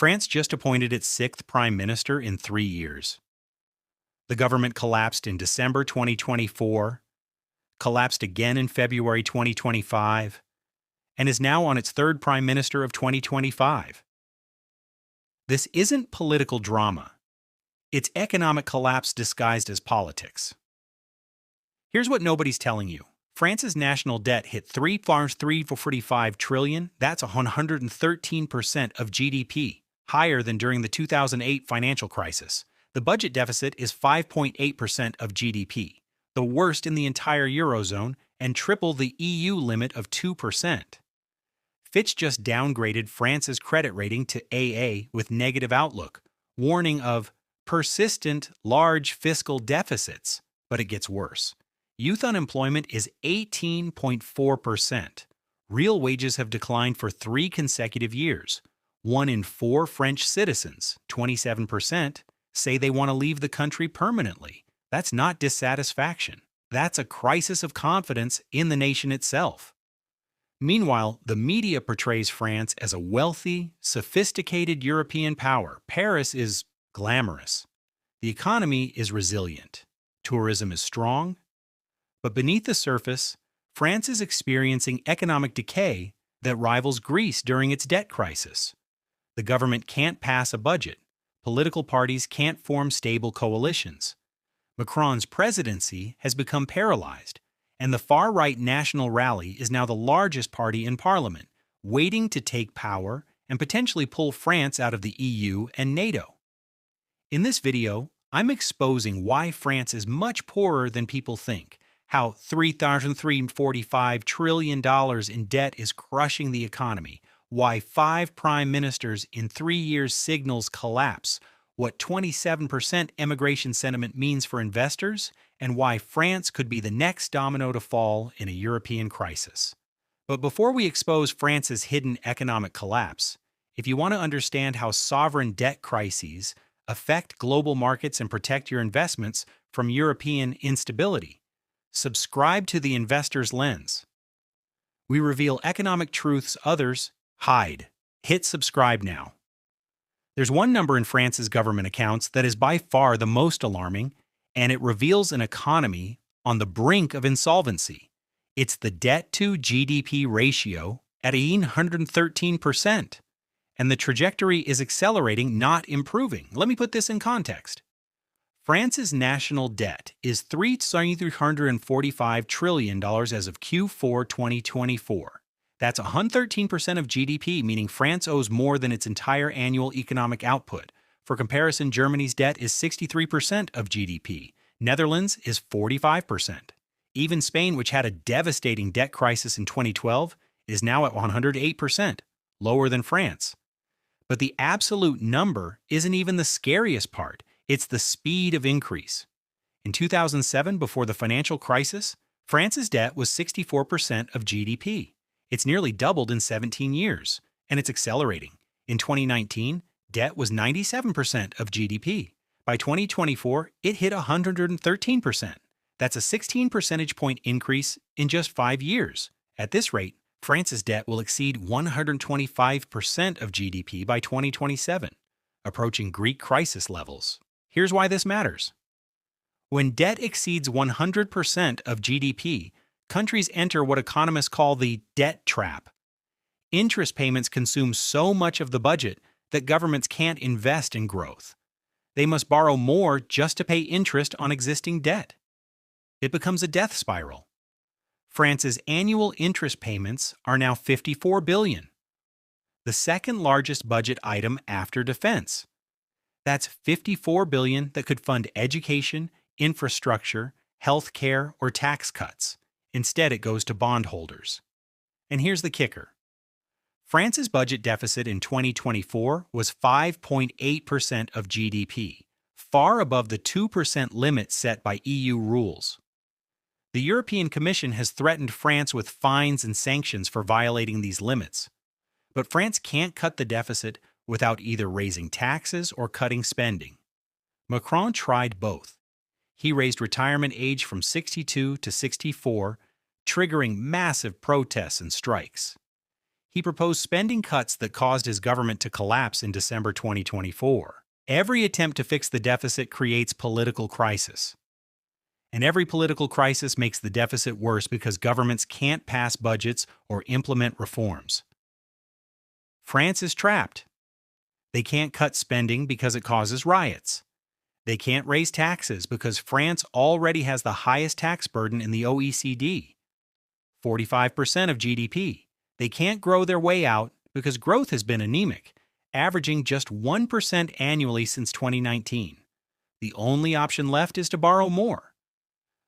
France just appointed its sixth prime minister in 3 years. The government collapsed in December 2024, collapsed again in February 2025, and is now on its third prime minister of 2025. This isn't political drama. It's economic collapse disguised as politics. Here's what nobody's telling you. France's national debt hit 3.345 trillion. That's 113% of GDP, higher than during the 2008 financial crisis. The budget deficit is 5.8% of GDP, the worst in the entire Eurozone, and triple the EU limit of 2%. Fitch just downgraded France's credit rating to AA with negative outlook, warning of persistent, large fiscal deficits. But it gets worse. Youth unemployment is 18.4%. Real wages have declined for 3 consecutive years. 1 in 4 French citizens, 27%, say they want to leave the country permanently. That's not dissatisfaction. That's a crisis of confidence in the nation itself. Meanwhile, the media portrays France as a wealthy, sophisticated European power. Paris is glamorous. The economy is resilient. Tourism is strong. But beneath the surface, France is experiencing economic decay that rivals Greece during its debt crisis. The government can't pass a budget. Political parties can't form stable coalitions. Macron's presidency has become paralyzed, and the far-right National Rally is now the largest party in parliament, waiting to take power and potentially pull France out of the EU and NATO. In this video, I'm exposing why France is much poorer than people think, how $3.345 trillion in debt is crushing the economy, why 5 prime ministers in 3 years signals collapse, what 27% emigration sentiment means for investors, and why France could be the next domino to fall in a European crisis. But before we expose France's hidden economic collapse, if you want to understand how sovereign debt crises affect global markets and protect your investments from European instability, subscribe to The Investor's Lens. We reveal economic truths others hide. Hit subscribe now. There's one number in France's government accounts that is by far the most alarming, and it reveals an economy on the brink of insolvency. It's the debt-to-GDP ratio at 113%, and the trajectory is accelerating, not improving. Let me put this in context. France's national debt is $3.345 trillion as of Q4 2024. That's 113% of GDP, meaning France owes more than its entire annual economic output. For comparison, Germany's debt is 63% of GDP. Netherlands is 45%. Even Spain, which had a devastating debt crisis in 2012, is now at 108%, lower than France. But the absolute number isn't even the scariest part. It's the speed of increase. In 2007, before the financial crisis, France's debt was 64% of GDP. It's nearly doubled in 17 years, and it's accelerating. In 2019, debt was 97% of GDP. By 2024, it hit 113%. That's a 16 percentage point increase in just 5 years. At this rate, France's debt will exceed 125% of GDP by 2027, approaching Greek crisis levels. Here's why this matters. When debt exceeds 100% of GDP, countries enter what economists call the debt trap. Interest payments consume so much of the budget that governments can't invest in growth. They must borrow more just to pay interest on existing debt. It becomes a death spiral. France's annual interest payments are now $54 billion, the second largest budget item after defense. That's $54 billion that could fund education, infrastructure, health care, or tax cuts. Instead, it goes to bondholders. And here's the kicker. France's budget deficit in 2024 was 5.8% of GDP, far above the 2% limit set by EU rules. The European Commission has threatened France with fines and sanctions for violating these limits. But France can't cut the deficit without either raising taxes or cutting spending. Macron tried both. He raised retirement age from 62 to 64, triggering massive protests and strikes. He proposed spending cuts that caused his government to collapse in December 2024. Every attempt to fix the deficit creates political crisis. And every political crisis makes the deficit worse because governments can't pass budgets or implement reforms. France is trapped. They can't cut spending because it causes riots. They can't raise taxes because France already has the highest tax burden in the OECD, 45% of GDP. They can't grow their way out because growth has been anemic, averaging just 1% annually since 2019. The only option left is to borrow more.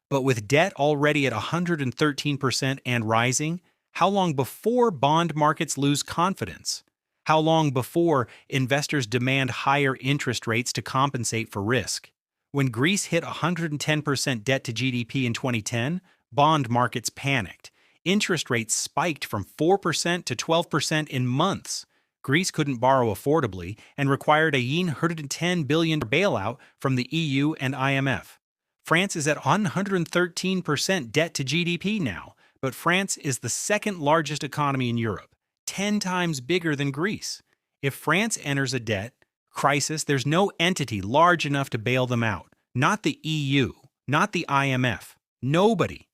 But with debt already at 113% and rising, how long before bond markets lose confidence? How long before investors demand higher interest rates to compensate for risk? When Greece hit 110% debt to GDP in 2010, bond markets panicked. Interest rates spiked from 4% to 12% in months. Greece couldn't borrow affordably and required a $110 billion bailout from the EU and IMF. France is at 113% debt to GDP now, but France is the second largest economy in Europe, 10 times bigger than Greece. If France enters a debt crisis, there's no entity large enough to bail them out. Not the EU, not the IMF, nobody.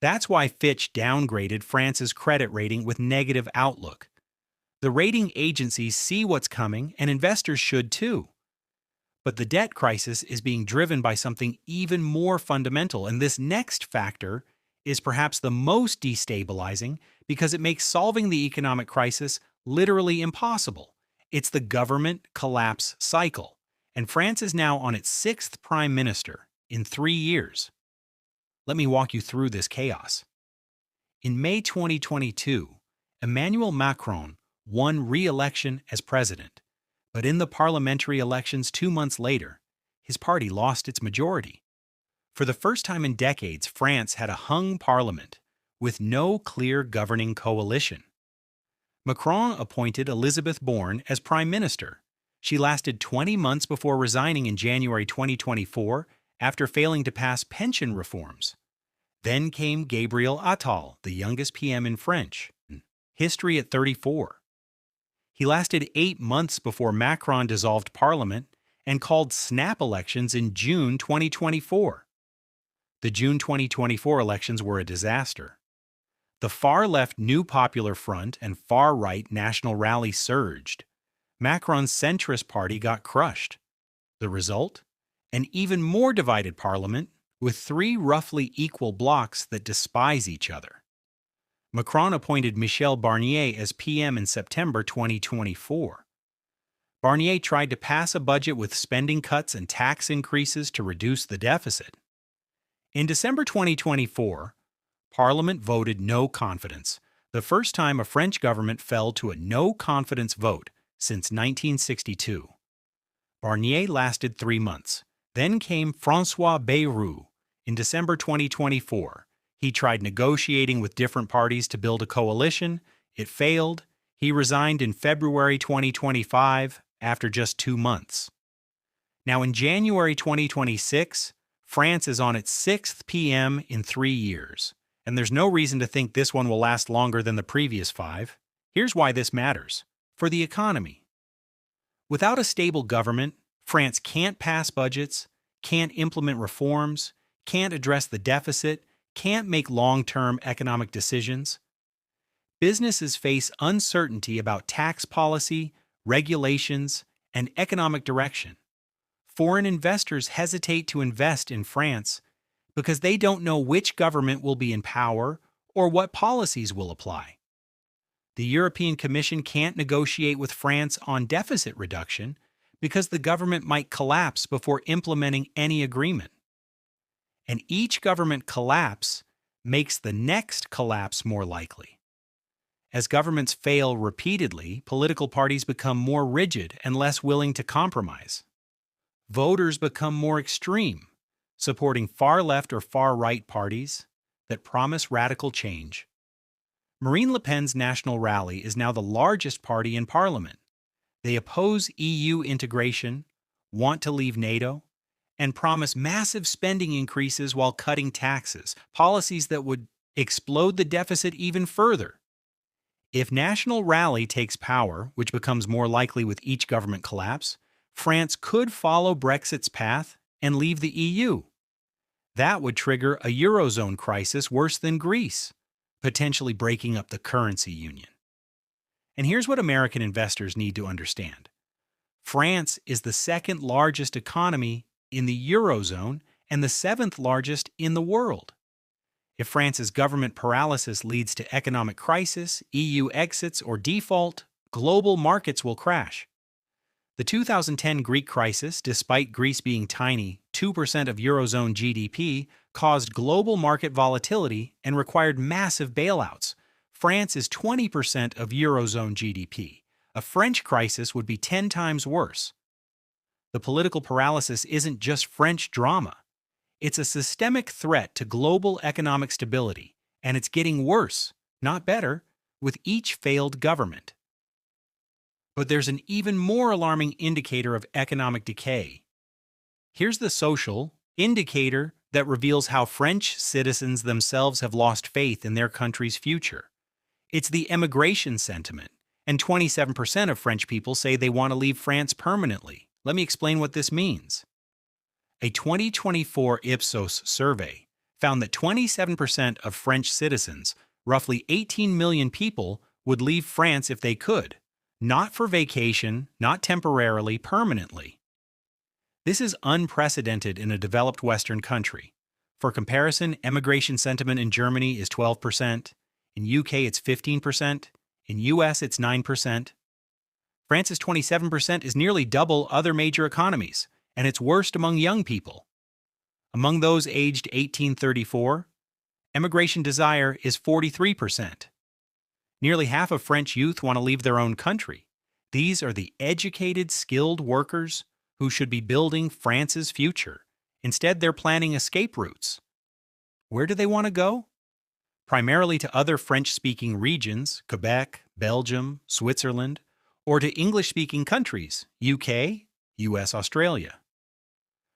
That's why Fitch downgraded France's credit rating with negative outlook. The rating agencies see what's coming, and investors should too. But the debt crisis is being driven by something even more fundamental, and this next factor is perhaps the most destabilizing because it makes solving the economic crisis literally impossible. It's the government collapse cycle, and France is now on its sixth prime minister in 3 years. Let me walk you through this chaos. In May 2022, Emmanuel Macron won re-election as president, but in the parliamentary elections 2 months later, his party lost its majority. For the first time in decades, France had a hung parliament with no clear governing coalition. Macron appointed Elizabeth Borne as prime minister. She lasted 20 months before resigning in January 2024 after failing to pass pension reforms. Then came Gabriel Attal, the youngest PM in French, history at 34. He lasted 8 months before Macron dissolved parliament and called snap elections in June 2024. The June 2024 elections were a disaster. The far-left New Popular Front and far-right National Rally surged. Macron's centrist party got crushed. The result? An even more divided parliament with 3 roughly equal blocs that despise each other. Macron appointed Michel Barnier as PM in September 2024. Barnier tried to pass a budget with spending cuts and tax increases to reduce the deficit. In December 2024, Parliament voted no confidence, the first time a French government fell to a no-confidence vote since 1962. Barnier lasted 3 months. Then came François Bayrou in December 2024. He tried negotiating with different parties to build a coalition. It failed. He resigned in February 2025 after just 2 months. Now in January 2026, France is on its 6th PM in 3 years. And there's no reason to think this one will last longer than the previous 5. Here's why this matters. For the economy. Without a stable government, France can't pass budgets, can't implement reforms, can't address the deficit, can't make long-term economic decisions. Businesses face uncertainty about tax policy, regulations, and economic direction. Foreign investors hesitate to invest in France because they don't know which government will be in power or what policies will apply. The European Commission can't negotiate with France on deficit reduction because the government might collapse before implementing any agreement. And each government collapse makes the next collapse more likely. As governments fail repeatedly, political parties become more rigid and less willing to compromise. Voters become more extreme, supporting far-left or far-right parties that promise radical change. Marine Le Pen's National Rally is now the largest party in parliament. They oppose EU integration, want to leave NATO, and promise massive spending increases while cutting taxes, policies that would explode the deficit even further. If national rally takes power, which becomes more likely with each government collapse, France could follow Brexit's path and leave the EU. That would trigger a Eurozone crisis worse than Greece, potentially breaking up the currency union. And here's what American investors need to understand. France is the second largest economy in the Eurozone and the seventh largest in the world. If France's government paralysis leads to economic crisis, EU exits, or default, global markets will crash. The 2010 Greek crisis, despite Greece being tiny, 2% of Eurozone GDP, caused global market volatility and required massive bailouts. France is 20% of Eurozone GDP. A French crisis would be 10 times worse. The political paralysis isn't just French drama. It's a systemic threat to global economic stability, and it's getting worse, not better, with each failed government. But there's an even more alarming indicator of economic decay. Here's the social indicator that reveals how French citizens themselves have lost faith in their country's future. It's the emigration sentiment, and 27% of French people say they want to leave France permanently. Let me explain what this means. A 2024 Ipsos survey found that 27% of French citizens, roughly 18 million people, would leave France if they could. Not for vacation, not temporarily, permanently. This is unprecedented in a developed Western country. For comparison, emigration sentiment in Germany is 12%, in UK it's 15%, in US it's 9%. France's 27% is nearly double other major economies, and it's worst among young people. Among those aged 18-34, emigration desire is 43%. Nearly half of French youth want to leave their own country. These are the educated, skilled workers who should be building France's future. Instead, they're planning escape routes. Where do they want to go? Primarily to other French-speaking regions, Quebec, Belgium, Switzerland, or to English-speaking countries, UK, US, Australia.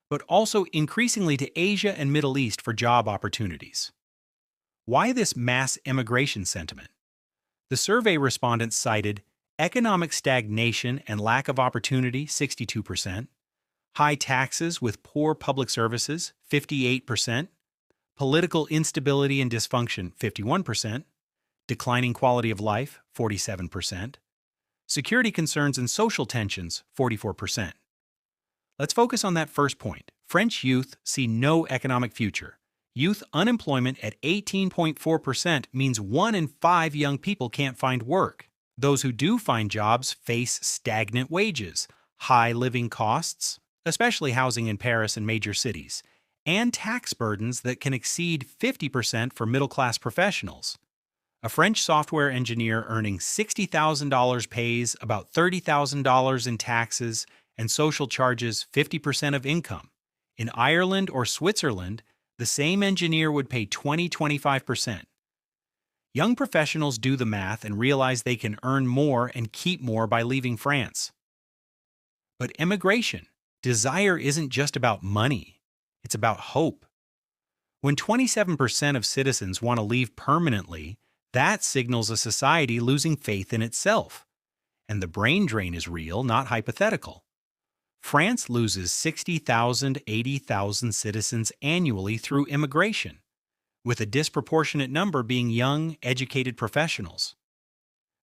But also increasingly to Asia and Middle East for job opportunities. Why this mass emigration sentiment? The survey respondents cited economic stagnation and lack of opportunity, 62%, high taxes with poor public services, 58%, political instability and dysfunction, 51%, declining quality of life, 47%, security concerns and social tensions, 44%. Let's focus on that first point. French youth see no economic future. Youth unemployment at 18.4% means 1 in 5 young people can't find work. Those who do find jobs face stagnant wages, high living costs, especially housing in Paris and major cities, and tax burdens that can exceed 50% for middle-class professionals. A French software engineer earning $60,000 pays about $30,000 in taxes and social charges 50% of income. In Ireland or Switzerland, the same engineer would pay 20–25%. Young professionals do the math and realize they can earn more and keep more by leaving France. But emigration, desire isn't just about money. It's about hope. When 27% of citizens want to leave permanently, that signals a society losing faith in itself. And the brain drain is real, not hypothetical. France loses 60,000, 80,000 citizens annually through immigration, with a disproportionate number being young, educated professionals.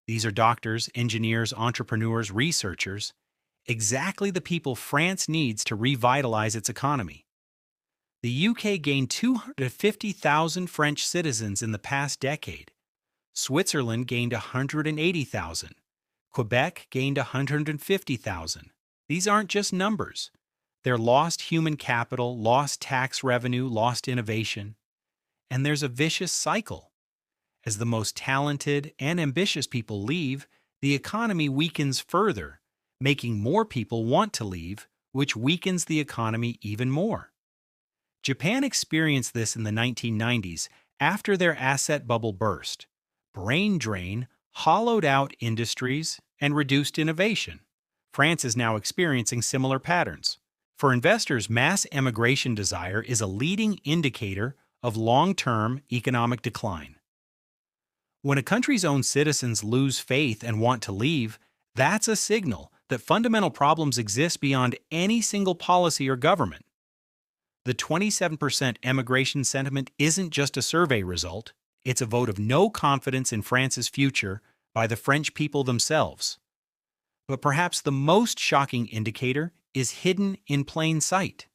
These are doctors, engineers, entrepreneurs, researchers, exactly the people France needs to revitalize its economy. The UK gained 250,000 French citizens in the past decade. Switzerland gained 180,000. Quebec gained 150,000. These aren't just numbers. They're lost human capital, lost tax revenue, lost innovation. And there's a vicious cycle. As the most talented and ambitious people leave, the economy weakens further, making more people want to leave, which weakens the economy even more. Japan experienced this in the 1990s after their asset bubble burst. Brain drain hollowed out industries and reduced innovation. France is now experiencing similar patterns. For investors, mass emigration desire is a leading indicator of long-term economic decline. When a country's own citizens lose faith and want to leave, that's a signal that fundamental problems exist beyond any single policy or government. The 27% emigration sentiment isn't just a survey result, it's a vote of no confidence in France's future by the French people themselves. But perhaps the most shocking indicator is hidden in plain sight.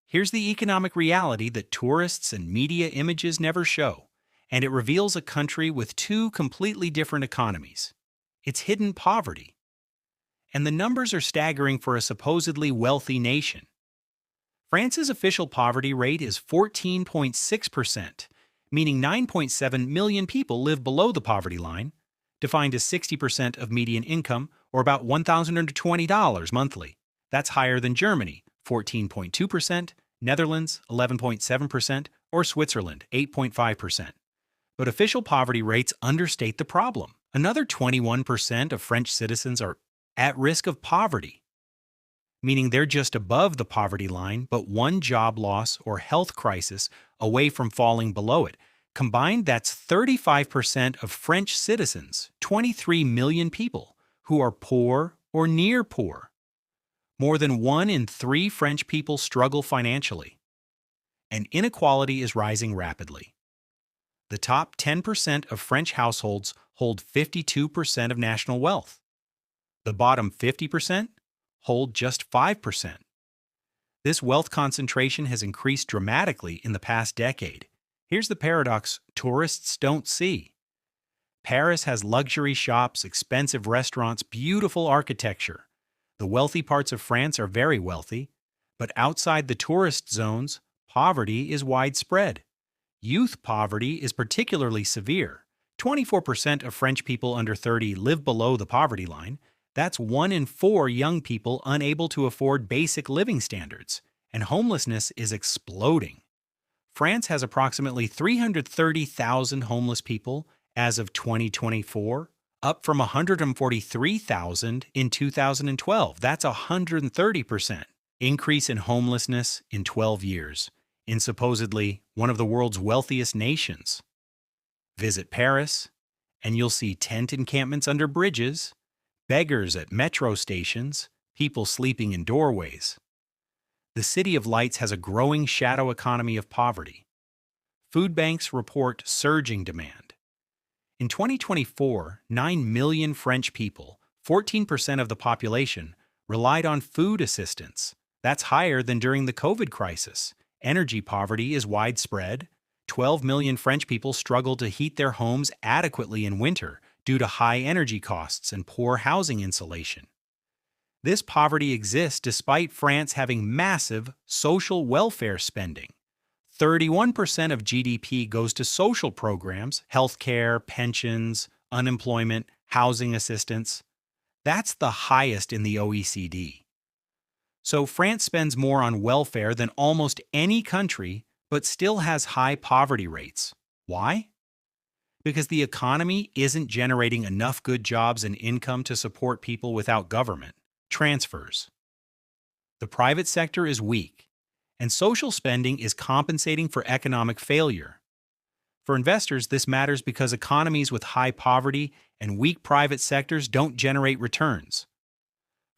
Here's the economic reality that tourists and media images never show, and it reveals a country with two completely different economies. It's hidden poverty. And the numbers are staggering for a supposedly wealthy nation. France's official poverty rate is 14.6%, meaning 9.7 million people live below the poverty line, defined as 60% of median income, or about $1,020 monthly. That's higher than Germany, 14.2%, Netherlands, 11.7%, or Switzerland, 8.5%. But official poverty rates understate the problem. Another 21% of French citizens are at risk of poverty, meaning they're just above the poverty line, but one job loss or health crisis away from falling below it. Combined, that's 35% of French citizens, 23 million people, who are poor or near poor. More than 1 in 3 French people struggle financially. And inequality is rising rapidly. The top 10% of French households hold 52% of national wealth. The bottom 50% hold just 5%. This wealth concentration has increased dramatically in the past decade. Here's the paradox tourists don't see. Paris has luxury shops, expensive restaurants, beautiful architecture. The wealthy parts of France are very wealthy, but outside the tourist zones, poverty is widespread. Youth poverty is particularly severe. 24% of French people under 30 live below the poverty line. That's 1 in 4 young people unable to afford basic living standards, and homelessness is exploding. France has approximately 330,000 homeless people as of 2024, up from 143,000 in 2012. That's a 130% increase in homelessness in 12 years, in supposedly one of the world's wealthiest nations. Visit Paris, and you'll see tent encampments under bridges, beggars at metro stations, people sleeping in doorways. The City of Lights has a growing shadow economy of poverty. Food banks report surging demand. In 2024, 9 million French people, 14% of the population, relied on food assistance. That's higher than during the COVID crisis. Energy poverty is widespread. 12 million French people struggle to heat their homes adequately in winter due to high energy costs and poor housing insulation. This poverty exists despite France having massive social welfare spending. 31% of GDP goes to social programs, healthcare, pensions, unemployment, housing assistance. That's the highest in the OECD. So France spends more on welfare than almost any country, but still has high poverty rates. Why? Because the economy isn't generating enough good jobs and income to support people without government transfers. The private sector is weak, and social spending is compensating for economic failure. For investors, this matters because economies with high poverty and weak private sectors don't generate returns.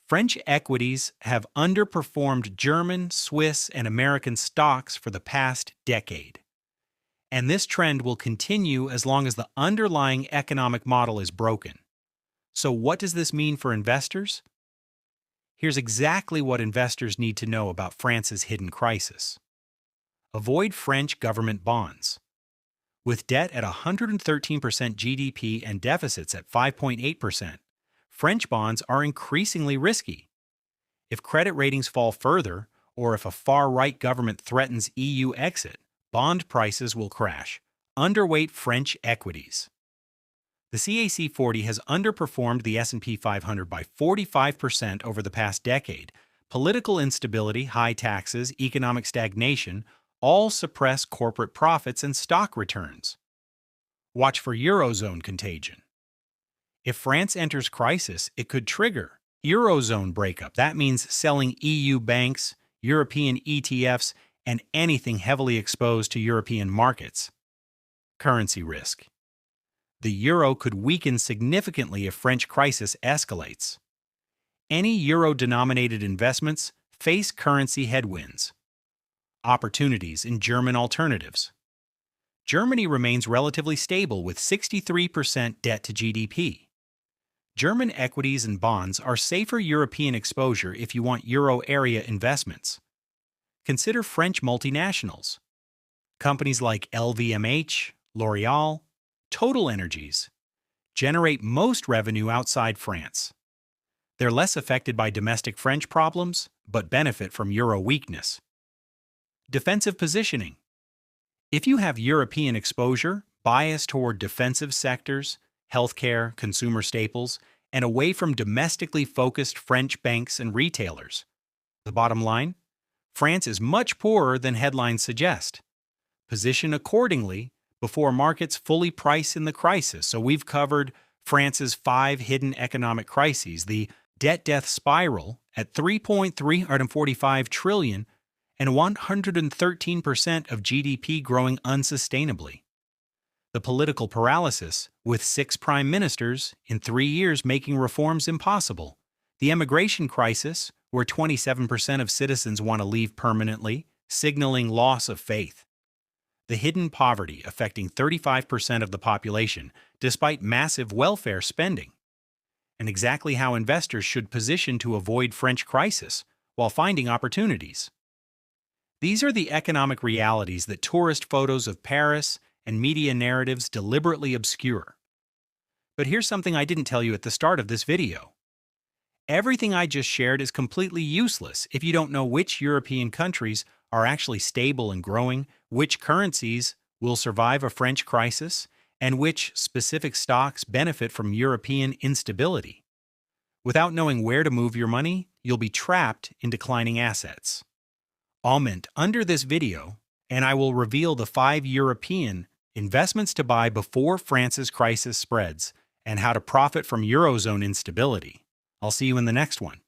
French equities have underperformed German, Swiss, and American stocks for the past decade. And this trend will continue as long as the underlying economic model is broken. So what does this mean for investors? Here's exactly what investors need to know about France's hidden crisis. Avoid French government bonds. With debt at 113% GDP and deficits at 5.8%, French bonds are increasingly risky. If credit ratings fall further, or if a far-right government threatens EU exit, bond prices will crash. Underweight French equities. The CAC 40 has underperformed the S&P 500 by 45% over the past decade. Political instability, high taxes, economic stagnation all suppress corporate profits and stock returns. Watch for Eurozone contagion. If France enters crisis, it could trigger Eurozone breakup. That means selling EU banks, European ETFs, and anything heavily exposed to European markets. Currency risk. The euro could weaken significantly if French crisis escalates. Any euro-denominated investments face currency headwinds. Opportunities in German alternatives. Germany remains relatively stable with 63% debt to GDP. German equities and bonds are safer European exposure if you want euro area investments. Consider French multinationals. Companies like LVMH, L'Oréal, Total Energies generate most revenue outside France. They're less affected by domestic French problems, but benefit from euro weakness. Defensive positioning. If you have European exposure, bias toward defensive sectors, healthcare, consumer staples, and away from domestically focused French banks and retailers. The bottom line? France is much poorer than headlines suggest. Position accordingly before markets fully price in the crisis. So we've covered France's 5 hidden economic crises, the debt death spiral at $3.345 trillion and 113% of GDP growing unsustainably. The political paralysis, with 6 prime ministers in 3 years making reforms impossible. The immigration crisis, where 27% of citizens want to leave permanently, signaling loss of faith. The hidden poverty affecting 35% of the population, despite massive welfare spending. And exactly how investors should position to avoid French crisis while finding opportunities. These are the economic realities that tourist photos of Paris and media narratives deliberately obscure. But here's something I didn't tell you at the start of this video. Everything I just shared is completely useless if you don't know which European countries are actually stable and growing, which currencies will survive a French crisis, and which specific stocks benefit from European instability. Without knowing where to move your money, you'll be trapped in declining assets. Comment under this video, and I will reveal the 5 European investments to buy before France's crisis spreads and how to profit from Eurozone instability. I'll see you in the next one.